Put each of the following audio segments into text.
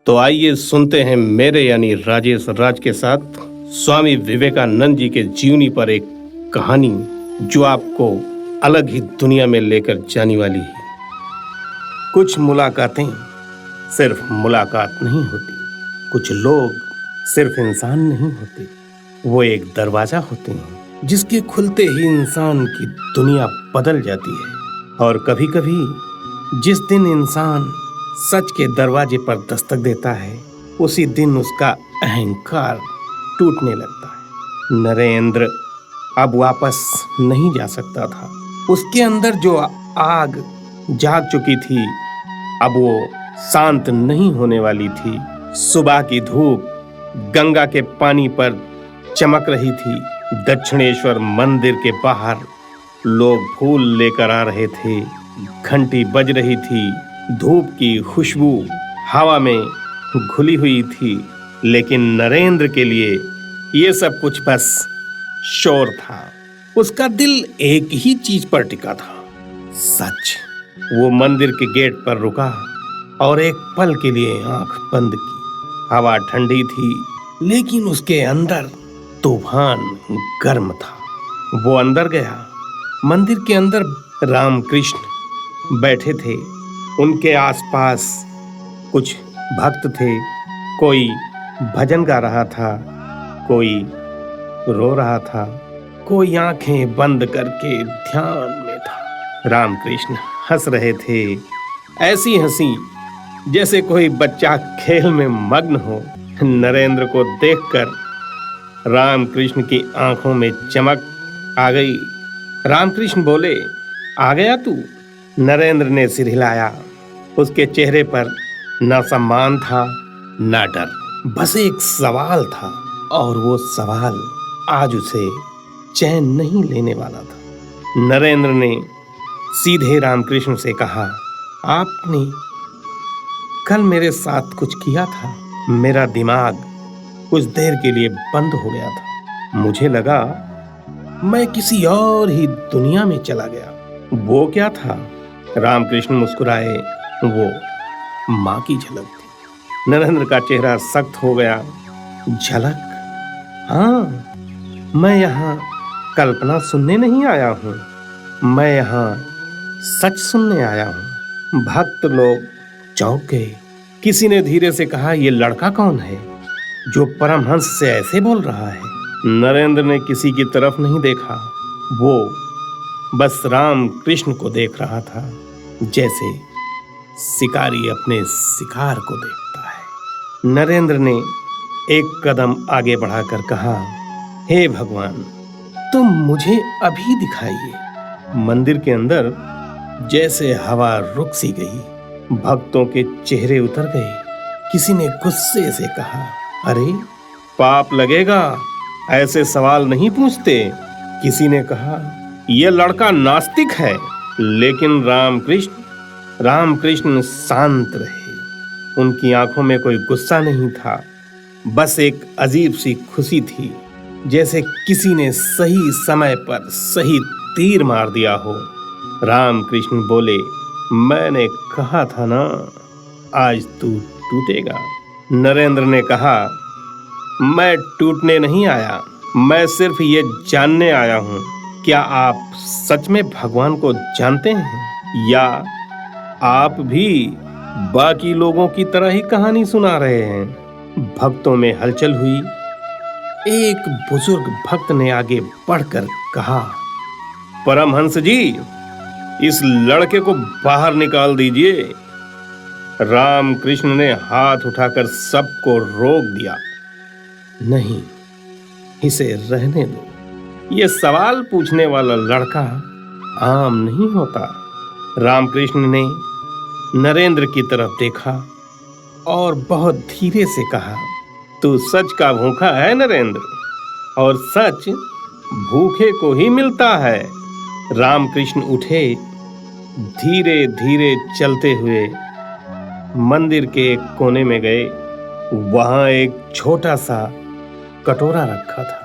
तो आइए सुनते हैं मेरे यानी राजेश राज के साथ स्वामी विवेकानंद जी के जीवनी पर एक कहानी जो आपको अलग ही दुनिया में लेकर जाने वाली है। कुछ मुलाकातें सिर्फ मुलाकात नहीं होती, कुछ लोग सिर्फ इंसान नहीं होते, वो एक दरवाजा होते हैं जिसके खुलते ही इंसान की दुनिया बदल जाती है। और कभी-कभी जिस दिन इंसान सच के दरवाजे पर दस्तक देता है, उसी दिन उसका अहंकार टूटने लगता है। नरेंद्र अब वापस नहीं जा सकता था। उसके अंदर जो आग जाग चुकी थी, अब वो शांत नहीं होने वाली थी। सुबह की धूप गंगा के पानी पर चमक रही थी। दक्षिणेश्वर मंदिर के बाहर लोग फूल लेकर आ रहे थे। घंटी बज रही थी। धूप की खुशबू हवा में घुली हुई थी। लेकिन नरेंद्र के लिए ये सब कुछ बस शोर था। उसका दिल एक ही चीज पर टिका था, सच। वो मंदिर के गेट पर रुका और एक पल के लिए आंख बंद की। हवा ठंडी थी, लेकिन उसके अंदर तूफान गर्म था। वो अंदर गया। मंदिर के अंदर रामकृष्ण बैठे थे। उनके आसपास कुछ भक्त थे। कोई भजन गा रहा था, कोई रो रहा था, कोई आंखें बंद करके ध्यान में था। रामकृष्ण हंस रहे थे, ऐसी हंसी जैसे कोई बच्चा खेल में मग्न हो। नरेंद्र को देखकर रामकृष्ण की आंखों में चमक आ गई। रामकृष्ण बोले, आ गया तू? नरेंद्र ने सिर हिलाया। उसके चेहरे पर न सम्मान था न डर, बस एक सवाल था। और वो सवाल आज उसे चैन नहीं लेने वाला था। नरेंद्र ने सीधे रामकृष्ण से कहा, आपने कल मेरे साथ कुछ किया था। मेरा दिमाग कुछ देर के लिए बंद हो गया था। मुझे लगा मैं किसी और ही दुनिया में चला गया। वो क्या था? रामकृष्ण मुस्कुराए। वो माँ की झलक थी। नरेंद्र का चेहरा सख्त हो गया। झलक? हाँ, मैं यहाँ कल्पना सुनने नहीं आया हूँ, मैं यहाँ सच सुनने आया हूँ। भक्त लोग चौंक गए। किसी ने धीरे से कहा, ये लड़का कौन है जो परमहंस से ऐसे बोल रहा है? नरेंद्र ने किसी की तरफ नहीं देखा। वो बस रामकृष्ण को देख रहा था, जैसे शिकारी अपने शिकार को देखता है। नरेंद्र ने एक कदम आगे बढ़ाकर कहा, हे भगवान, तुम मुझे अभी दिखाइए। मंदिर के अंदर जैसे हवा रुक सी गई। भक्तों के चेहरे उतर गए। किसी ने गुस्से से कहा, अरे पाप लगेगा, ऐसे सवाल नहीं पूछते। किसी ने कहा, यह लड़का नास्तिक है। लेकिन रामकृष्ण शांत रहे। उनकी आंखों में कोई गुस्सा नहीं था, बस एक अजीब सी खुशी थी, जैसे किसी ने सही समय पर सही तीर मार दिया हो। रामकृष्ण बोले, मैंने कहा था ना, आज तू टूटेगा। नरेंद्र ने कहा, मैं टूटने नहीं आया, मैं सिर्फ ये जानने आया हूँ, क्या आप सच में भगवान को जानते हैं, या आप भी बाकी लोगों की तरह ही कहानी सुना रहे हैं? भक्तों में हलचल हुई। एक बुजुर्ग भक्त ने आगे बढ़कर कहा, परमहंस जी, इस लड़के को बाहर निकाल दीजिए। रामकृष्ण ने हाथ उठाकर सबको रोक दिया। नहीं, इसे रहने दो। ये सवाल पूछने वाला लड़का आम नहीं होता। रामकृष्ण ने नरेंद्र की तरफ देखा और बहुत धीरे से कहा, तू सच का भूखा है नरेंद्र, और सच भूखे को ही मिलता है। रामकृष्ण उठे। धीरे धीरे चलते हुए मंदिर के एक कोने में गए। वहां एक छोटा सा कटोरा रखा था,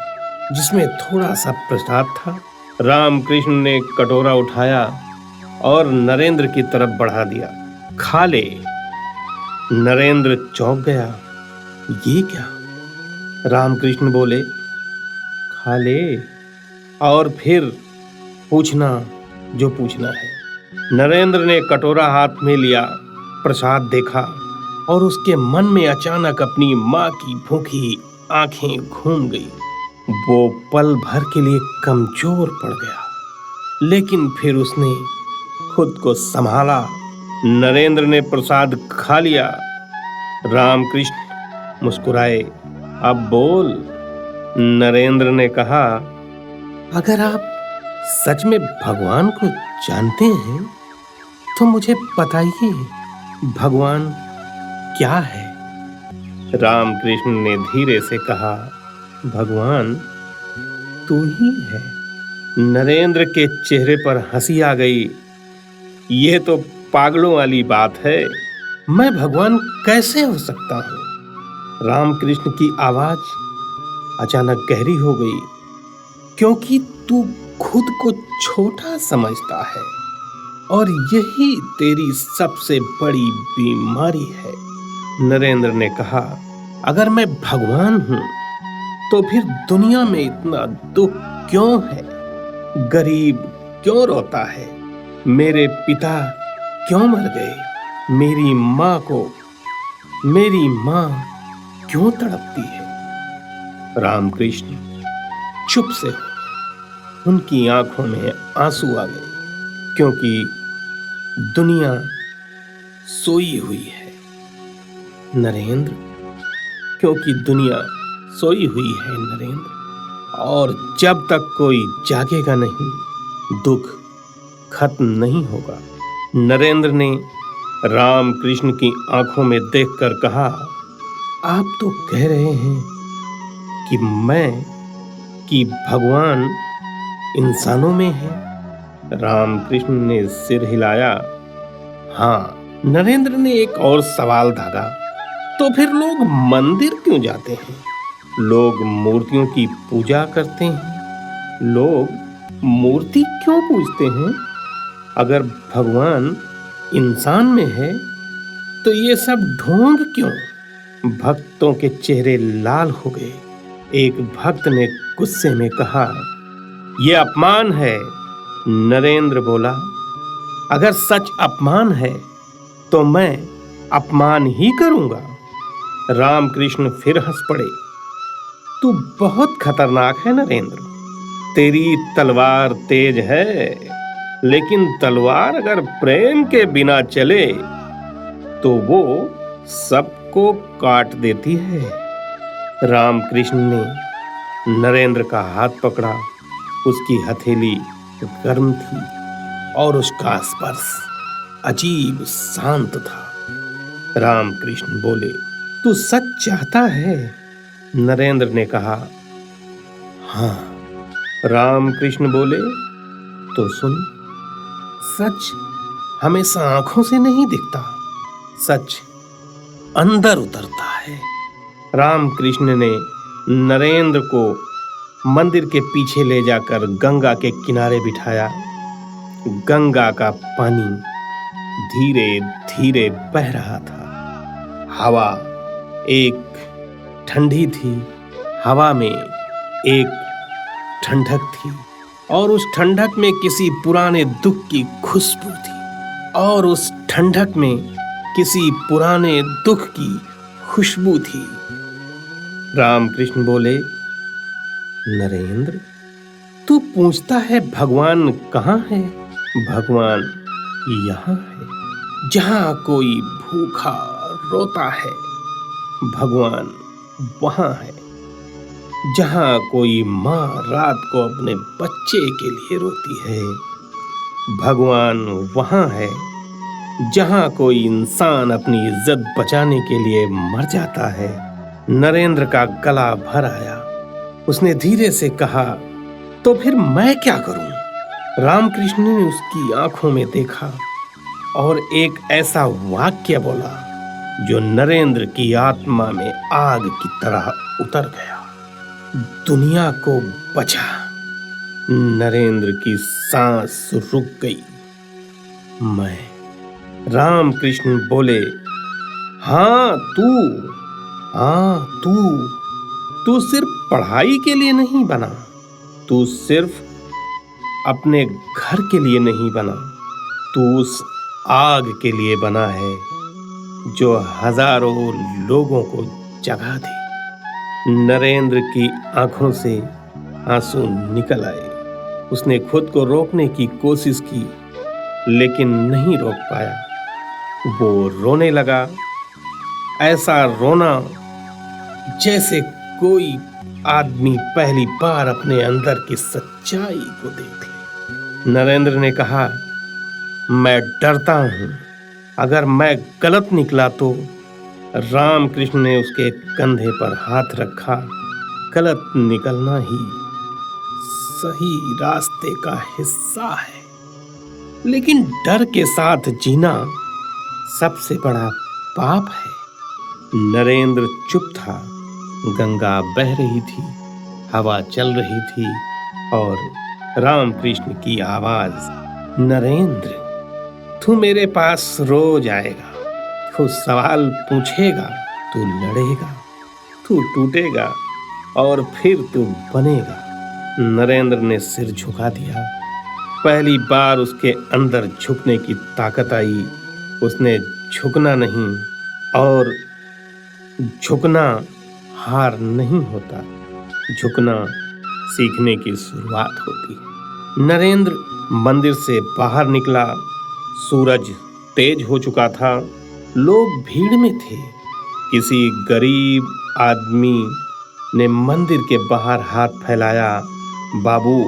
जिसमें थोड़ा सा प्रसाद था। रामकृष्ण ने कटोरा उठाया और नरेंद्र की तरफ बढ़ा दिया। खा ले। नरेंद्र चौंक गया। ये क्या? रामकृष्ण बोले, खा ले और फिर पूछना जो पूछना है। नरेंद्र ने कटोरा हाथ में लिया, प्रसाद देखा और उसके मन में अचानक अपनी माँ की भूखी आंखें घूम गई। वो पल भर के लिए कमजोर पड़ गया, लेकिन फिर उसने खुद को संभाला। नरेंद्र ने प्रसाद खा लिया। रामकृष्ण मुस्कुराए। अब बोल, नरेंद्र ने कहा, अगर आप सच में भगवान को जानते हैं तो मुझे बताइए, भगवान क्या है? रामकृष्ण ने धीरे से कहा, भगवान तू ही है। नरेंद्र के चेहरे पर हंसी आ गई। यह तो पागलों वाली बात है। मैं भगवान कैसे हो सकता हूं? रामकृष्ण की आवाज अचानक गहरी हो गई। क्योंकि तू खुद को छोटा समझता है और यही तेरी सबसे बड़ी बीमारी है। नरेंद्र ने कहा, अगर मैं भगवान हूं तो फिर दुनिया में इतना दुख क्यों है? गरीब क्यों रोता है? मेरे पिता क्यों मर गए? मेरी माँ क्यों तड़पती है? रामकृष्ण चुप से हो। उनकी आंखों में आंसू आ गए, क्योंकि दुनिया सोई हुई है। नरेंद्र, क्योंकि दुनिया सोई हुई है नरेंद्र, और जब तक कोई जागेगा नहीं, दुख खत्म नहीं होगा। नरेंद्र ने रामकृष्ण की आंखों में देखकर कहा, आप तो कह रहे हैं कि भगवान इंसानों में है। रामकृष्ण ने सिर हिलाया। हाँ। नरेंद्र ने एक और सवाल दागा, तो फिर लोग मंदिर क्यों जाते हैं? लोग मूर्तियों की पूजा करते हैं। लोग मूर्ति क्यों पूजते हैं? अगर भगवान इंसान में है तो ये सब ढोंग क्यों? भक्तों के चेहरे लाल हो गए। एक भक्त ने गुस्से में कहा, यह अपमान है। नरेंद्र बोला, अगर सच अपमान है तो मैं अपमान ही करूंगा। रामकृष्ण फिर हंस पड़े। तू बहुत खतरनाक है नरेंद्र। तेरी तलवार तेज है, लेकिन तलवार अगर प्रेम के बिना चले तो वो सबको काट देती है। रामकृष्ण ने नरेंद्र का हाथ पकड़ा। उसकी हथेली गर्म थी और उसका स्पर्श अजीब शांत था। रामकृष्ण बोले, तू सच चाहता है? नरेंद्र ने कहा, हाँ। रामकृष्ण बोले, तो सुन, सच हमेशा आंखों से नहीं दिखता, सच अंदर उतरता है। रामकृष्ण ने नरेंद्र को मंदिर के पीछे ले जाकर गंगा के किनारे बिठाया। गंगा का पानी धीरे धीरे बह रहा था। हवा एक ठंडी थी। हवा में एक ठंडक थी, और उस ठंडक में किसी पुराने दुख की खुशबू थी, और उस ठंडक में किसी पुराने दुख की खुशबू थी। रामकृष्ण बोले, नरेंद्र, तू पूछता है भगवान कहाँ है? भगवान यहाँ है। जहाँ कोई भूखा रोता है, भगवान वहाँ है। जहाँ कोई माँ रात को अपने बच्चे के लिए रोती है, भगवान वहाँ है। जहाँ कोई इंसान अपनी इज्जत बचाने के लिए मर जाता है। नरेंद्र का गला भर आया। उसने धीरे से कहा, तो फिर मैं क्या करूं? रामकृष्ण ने उसकी आंखों में देखा और एक ऐसा वाक्य बोला जो नरेंद्र की आत्मा में आग की तरह उतर गया, दुनिया को बचा। नरेंद्र की सांस रुक गई। मैं। रामकृष्ण बोले, हाँ तू तू सिर्फ पढ़ाई के लिए नहीं बना, तू सिर्फ अपने घर के लिए नहीं बना, तू उस आग के लिए बना है जो हजारों लोगों को जगा दे। नरेंद्र की आंखों से आंसू निकल आए। उसने खुद को रोकने की कोशिश की लेकिन नहीं रोक पाया। वो रोने लगा, ऐसा रोना जैसे कोई आदमी पहली बार अपने अंदर की सच्चाई को देख ले। नरेंद्र ने कहा, मैं डरता हूं, अगर मैं गलत निकला तो। रामकृष्ण ने उसके कंधे पर हाथ रखा। गलत निकलना ही सही रास्ते का हिस्सा है, लेकिन डर के साथ जीना सबसे बड़ा पाप है। नरेंद्र चुप था। गंगा बह रही थी, हवा चल रही थी और रामकृष्ण की आवाज, नरेंद्र, तू मेरे पास रोज आएगा, तू सवाल पूछेगा, तू लड़ेगा, तू टूटेगा और फिर तू बनेगा। नरेंद्र ने सिर झुका दिया। पहली बार उसके अंदर झुकने की ताकत आई। उसने झुकना नहीं, और झुकना हार नहीं होता, झुकना सीखने की शुरुआत होती है। नरेंद्र मंदिर से बाहर निकला। सूरज तेज हो चुका था। लोग भीड़ में थे। किसी गरीब आदमी ने मंदिर के बाहर हाथ फैलाया, बाबू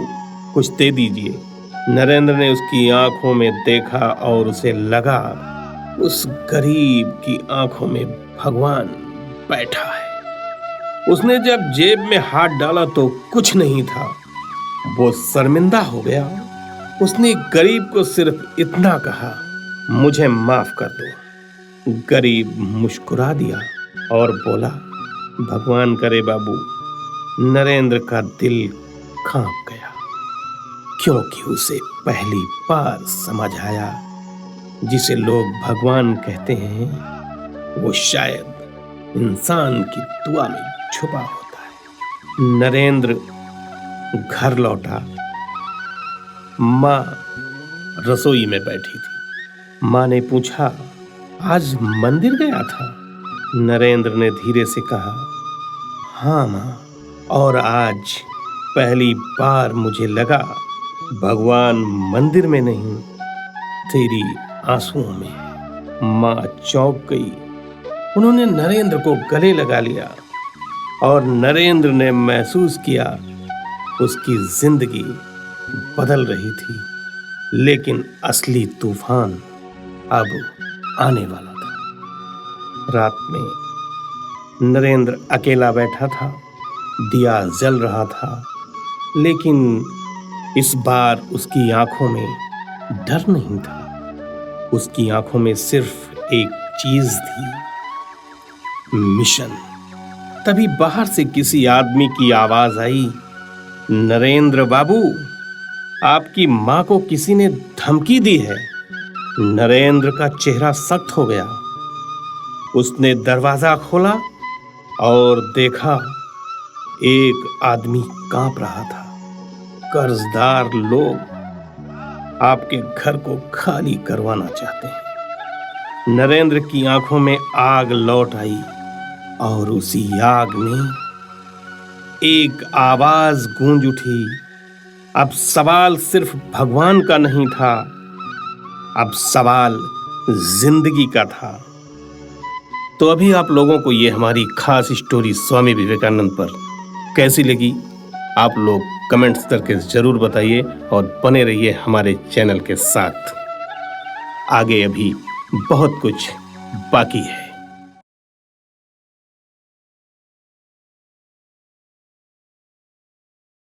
कुछ दे दीजिए। नरेंद्र ने उसकी आंखों में देखा और उसे लगा उस गरीब की आंखों में भगवान बैठा है। उसने जब जेब में हाथ डाला तो कुछ नहीं था। वो शर्मिंदा हो गया। उसने गरीब को सिर्फ इतना कहा, मुझे माफ कर दो। गरीब मुस्कुरा दिया और बोला, भगवान करे बाबू। नरेंद्र का दिल कांप गया, क्योंकि उसे पहली बार समझ आया, जिसे लोग भगवान कहते हैं वो शायद इंसान की दुआ में छुपा होता है। नरेंद्र घर लौटा। माँ रसोई में बैठी थी। माँ ने पूछा, आज मंदिर गया था? नरेंद्र ने धीरे से कहा, हाँ माँ, और आज पहली बार मुझे लगा भगवान मंदिर में नहीं, तेरी आंसुओं में। माँ चौंक गई। उन्होंने नरेंद्र को गले लगा लिया और नरेंद्र ने महसूस किया उसकी जिंदगी बदल रही थी, लेकिन असली तूफान अब आने वाला था। रात में नरेंद्र अकेला बैठा था। दिया जल रहा था, लेकिन इस बार उसकी आंखों में डर नहीं था। उसकी आंखों में सिर्फ एक चीज थी, मिशन। तभी बाहर से किसी आदमी की आवाज आई, नरेंद्र बाबू, आपकी मां को किसी ने धमकी दी है। नरेंद्र का चेहरा सख्त हो गया। उसने दरवाजा खोला और देखा एक आदमी कांप रहा था। कर्जदार लोग आपके घर को खाली करवाना चाहते हैं। नरेंद्र की आंखों में आग लौट आई और उसी आग में एक आवाज गूंज उठी। अब सवाल सिर्फ भगवान का नहीं था, अब सवाल जिंदगी का था। तो अभी आप लोगों को ये हमारी खास स्टोरी स्वामी विवेकानंद पर कैसी लगी, आप लोग कमेंट्स करके जरूर बताइए और बने रहिए हमारे चैनल के साथ। आगे अभी बहुत कुछ बाकी है।